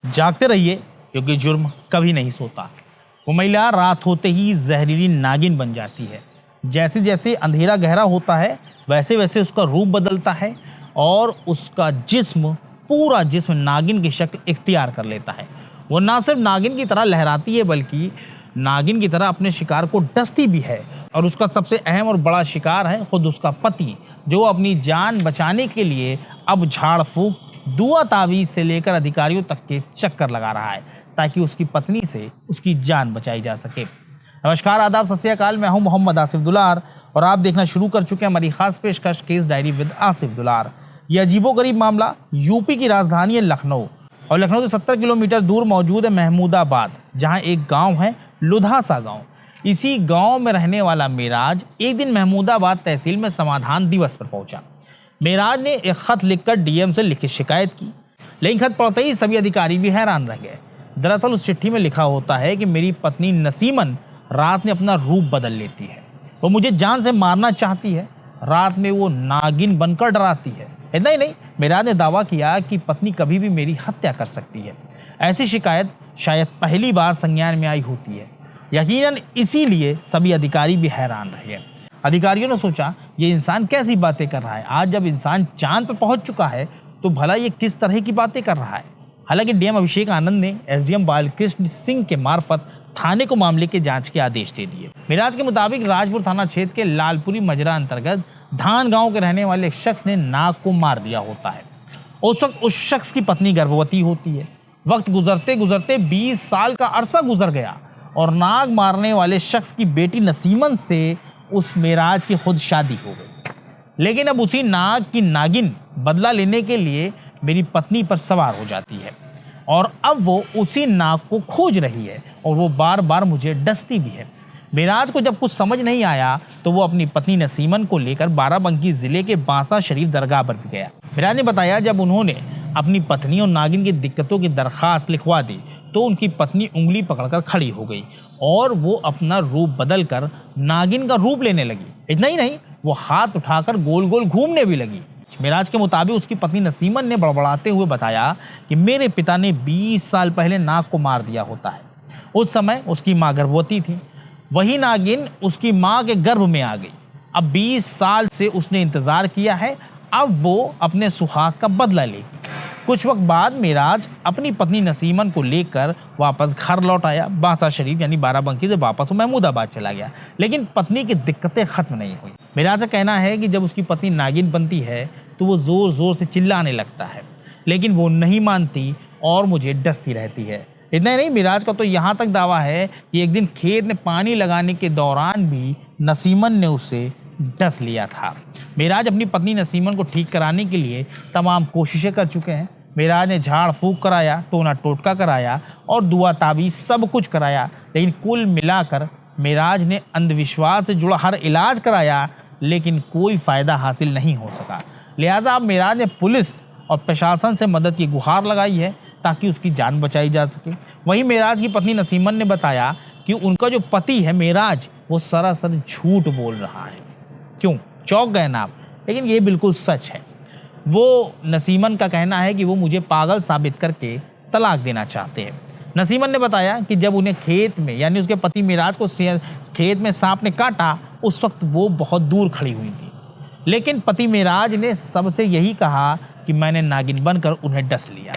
जागते रहिए क्योंकि जुर्म कभी नहीं सोता। वो महिला रात होते ही जहरीली नागिन बन जाती है। जैसे जैसे अंधेरा गहरा होता है वैसे वैसे उसका रूप बदलता है और उसका जिस्म, पूरा जिस्म नागिन की शक्ल इख्तियार कर लेता है। वो ना सिर्फ नागिन की तरह लहराती है बल्कि नागिन की तरह अपने शिकार को डसती भी है। और उसका सबसे अहम और बड़ा शिकार है खुद उसका पति, जो अपनी जान बचाने के लिए अब झाड़ फूंक, दुआ तावीज़ से लेकर अधिकारियों तक के चक्कर लगा रहा है ताकि उसकी पत्नी से उसकी जान बचाई जा सके। नमस्कार, आदाब, सत श्री अकाल। मैं हूं मोहम्मद आसिफ दुलार और आप देखना शुरू कर चुके हैं हमारी खास पेशकश केस डायरी विद आसिफ दुलार। यह अजीबोगरीब मामला यूपी की राजधानी है लखनऊ और लखनऊ से 70 किलोमीटर दूर मौजूद है महमूदाबाद, जहां एक गांव है लुधासा गांव। इसी गांव में रहने वाला मेराज एक दिन महमूदाबाद तहसील में समाधान दिवस पर पहुंचा। मेराज ने एक खत लिखकर डीएम से लिखित शिकायत की, लेकिन खत पढ़ते ही सभी अधिकारी भी हैरान रह गए। दरअसल उस चिट्ठी में लिखा होता है कि मेरी पत्नी नसीमन रात में अपना रूप बदल लेती है, वो मुझे जान से मारना चाहती है, रात में वो नागिन बनकर डराती है। इतना ही नहीं, मेराज ने दावा किया कि पत्नी कभी भी मेरी हत्या कर सकती है। ऐसी शिकायत शायद पहली बार संज्ञान में आई होती है। यकीनन इसीलिए सभी अधिकारी भी हैरान रह गए। अधिकारियों ने सोचा ये इंसान कैसी बातें कर रहा है। आज जब इंसान चांद पर पहुंच चुका है तो भला ये किस तरह की बातें कर रहा है। हालांकि डीएम अभिषेक आनंद ने एसडीएम बालकृष्ण सिंह के मार्फत थाने को मामले के जांच के आदेश दे दिए। मेराज के मुताबिक राजपुर थाना क्षेत्र के लालपुरी मजरा अंतर्गत धान गांव के रहने वाले एक शख्स ने नाग को मार दिया होता है। उस वक्त उस शख्स की पत्नी गर्भवती होती है। वक्त गुजरते गुजरते 20 साल का अरसा गुजर गया और नाग मारने वाले शख्स की बेटी नसीमन से उस मेराज की खुद शादी हो गई। लेकिन अब उसी नाग की नागिन बदला लेने के लिए मेरी पत्नी पर सवार हो जाती है और अब वो उसी नाग को खोज रही है और वो बार बार मुझे डसती भी है। मेराज को जब कुछ समझ नहीं आया तो वो अपनी पत्नी नसीमन को लेकर बाराबंकी जिले के बांसा शरीफ दरगाह पर भी गया। मेराज ने बताया जब उन्होंने अपनी पत्नी और नागिन की दिक्कतों की दरखास्त लिखवा दी तो उनकी पत्नी उंगली पकड़कर खड़ी हो गई और वो अपना रूप बदल कर नागिन का रूप लेने लगी। इतना ही नहीं, वो हाथ उठाकर गोल गोल घूमने भी लगी। मेराज के मुताबिक उसकी पत्नी नसीमन ने बड़बड़ाते हुए बताया कि मेरे पिता ने 20 साल पहले नाग को मार दिया होता है। उस समय उसकी माँ गर्भवती थी। वही नागिन उसकी माँ के गर्भ में आ गई। अब 20 साल से उसने इंतजार किया है, अब वो अपने सुहाग का बदला लेगी। कुछ वक्त बाद मेराज अपनी पत्नी नसीमन को लेकर वापस घर लौट आया। बांसा शरीफ यानी बाराबंकी से वापस वो महमूदाबाद चला गया, लेकिन पत्नी की दिक्कतें खत्म नहीं हुई। मेराज का कहना है कि जब उसकी पत्नी नागिन बनती है तो वो जोर जोर से चिल्लाने लगता है, लेकिन वो नहीं मानती और मुझे डसती रहती है। इतना ही नहीं, मेराज का तो यहाँ तक दावा है कि एक दिन खेत में पानी लगाने के दौरान भी नसीमन ने उसे डस लिया था। मेराज अपनी पत्नी नसीमन को ठीक कराने के लिए तमाम कोशिशें कर चुके हैं। मेराज ने झाड़ फूंक कराया, टोना टोटका कराया और दुआ ताबीज़ सब कुछ कराया, लेकिन कुल मिलाकर मेराज ने अंधविश्वास से जुड़ा हर इलाज कराया, लेकिन कोई फ़ायदा हासिल नहीं हो सका। लिहाजा अब मेराज ने पुलिस और प्रशासन से मदद की गुहार लगाई है ताकि उसकी जान बचाई जा सके। वहीं मेराज की पत्नी नसीमन ने बताया कि उनका जो पति है मेराज, वो सरासर झूठ बोल रहा है। क्यों? चौंक गए ना आप? लेकिन ये बिल्कुल सच है। वो नसीमन का कहना है कि वो मुझे पागल साबित करके तलाक देना चाहते हैं। नसीमन ने बताया कि जब उन्हें खेत में यानी उसके पति मेराज को खेत में सांप ने काटा, उस वक्त वो बहुत दूर खड़ी हुई थी, लेकिन पति मेराज ने सबसे यही कहा कि मैंने नागिन बनकर उन्हें डस लिया।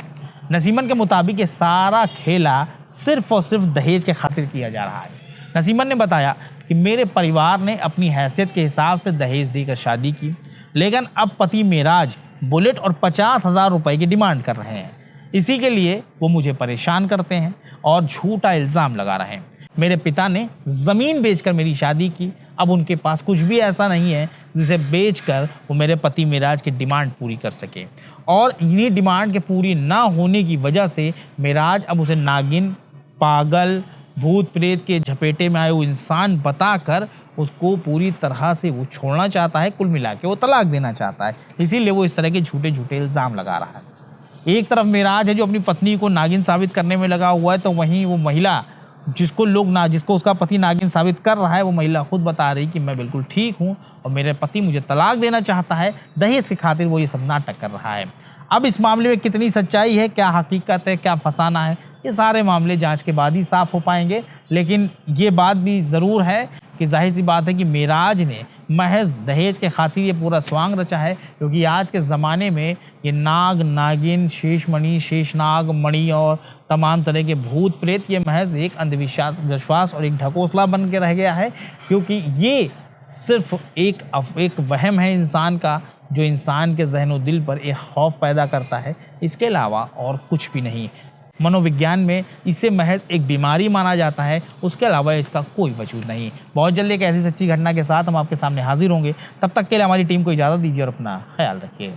नसीमन के मुताबिक ये सारा खेला सिर्फ और सिर्फ दहेज के खातिर किया जा रहा है। नसीमन ने बताया कि मेरे परिवार ने अपनी हैसियत के हिसाब से दहेज देकर शादी की, लेकिन अब पति मेराज बुलेट और 50,000 रुपये की डिमांड कर रहे हैं। इसी के लिए वो मुझे परेशान करते हैं और झूठा इल्ज़ाम लगा रहे हैं। मेरे पिता ने ज़मीन बेचकर मेरी शादी की, अब उनके पास कुछ भी ऐसा नहीं है जिसे बेचकर वो मेरे पति मेराज की डिमांड पूरी कर सके, और इन्हीं डिमांड के पूरी ना होने की वजह से मेराज अब उसे नागिन, पागल, भूत प्रेत के झपेटे में आए हुए इंसान बताकर उसको पूरी तरह से वो छोड़ना चाहता है। कुल मिला के वो तलाक देना चाहता है, इसीलिए वो इस तरह के झूठे झूठे इल्ज़ाम लगा रहा है। एक तरफ मेराज है जो अपनी पत्नी को नागिन साबित करने में लगा हुआ है, तो वहीं वो महिला जिसको उसका पति नागिन साबित कर रहा है, वो महिला खुद बता रही कि मैं बिल्कुल ठीक हूँ और मेरे पति मुझे तलाक देना चाहता है, दहेज की खातिर वो ये सब नाटक कर रहा है। अब इस मामले में कितनी सच्चाई है, क्या हकीकत है, क्या फसाना है, ये सारे मामले जांच के बाद ही साफ हो पाएंगे। लेकिन ये बात भी ज़रूर है कि जाहिर सी बात है कि मेराज ने महज दहेज के खातिर ये पूरा स्वांग रचा है, क्योंकि आज के ज़माने में ये नाग, नागिन, शेषमणि, शेषनाग, मणि और तमाम तरह के भूत प्रेत ये महज एक अंधविश्वास और एक ढकोसला बन के रह गया है, क्योंकि ये सिर्फ एक वहम है इंसान का, जो इंसान के ज़हन व दिल पर एक खौफ पैदा करता है, इसके अलावा और कुछ भी नहीं। मनोविज्ञान में इसे महज एक बीमारी माना जाता है, उसके अलावा इसका कोई वजूद नहीं। बहुत जल्द एक ऐसी सच्ची घटना के साथ हम आपके सामने हाजिर होंगे। तब तक के लिए हमारी टीम को इजाज़त दीजिए और अपना ख्याल रखिए।